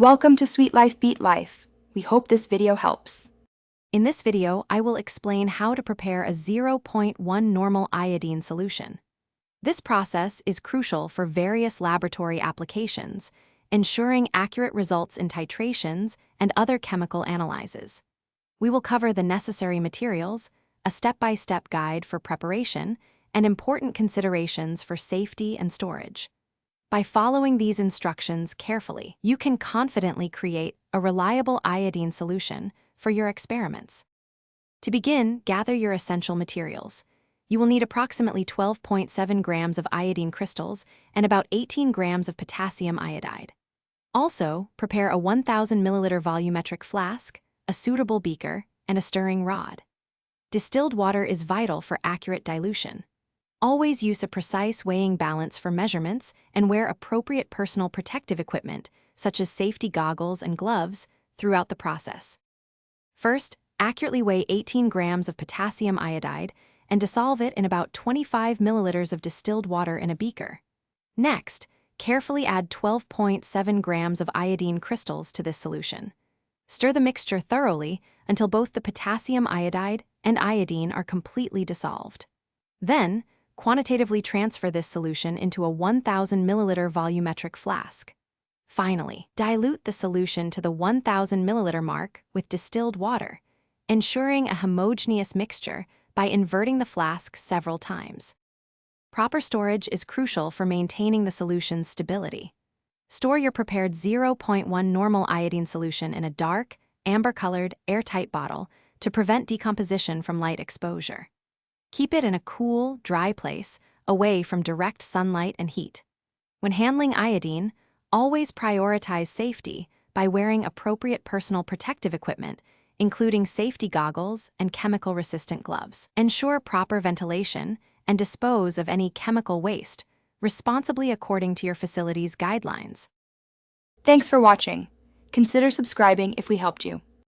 Welcome to Sweet Life Beat Life. We hope this video helps. In this video, I will explain how to prepare a 0.1 normal iodine solution. This process is crucial for various laboratory applications, ensuring accurate results in titrations and other chemical analyses. We will cover the necessary materials, a step-by-step guide for preparation, and important considerations for safety and storage. By following these instructions carefully, you can confidently create a reliable iodine solution for your experiments. To begin, gather your essential materials. You will need approximately 12.7 grams of iodine crystals and about 18 grams of potassium iodide. Also, prepare a 1,000 milliliter volumetric flask, a suitable beaker, and a stirring rod. Distilled water is vital for accurate dilution. Always use a precise weighing balance for measurements and wear appropriate personal protective equipment, such as safety goggles and gloves, throughout the process. First, accurately weigh 18 grams of potassium iodide and dissolve it in about 25 milliliters of distilled water in a beaker. Next, carefully add 12.7 grams of iodine crystals to this solution. Stir the mixture thoroughly until both the potassium iodide and iodine are completely dissolved. Then, quantitatively transfer this solution into a 1,000 milliliter volumetric flask. Finally, dilute the solution to the 1,000 milliliter mark with distilled water, ensuring a homogeneous mixture by inverting the flask several times. Proper storage is crucial for maintaining the solution's stability. Store your prepared 0.1 normal iodine solution in a dark, amber-colored, airtight bottle to prevent decomposition from light exposure. Keep it in a cool, dry place, away from direct sunlight and heat. When handling iodine, always prioritize safety by wearing appropriate personal protective equipment, including safety goggles and chemical-resistant gloves. Ensure proper ventilation and dispose of any chemical waste responsibly according to your facility's guidelines. Thanks for watching. Consider subscribing if we helped you.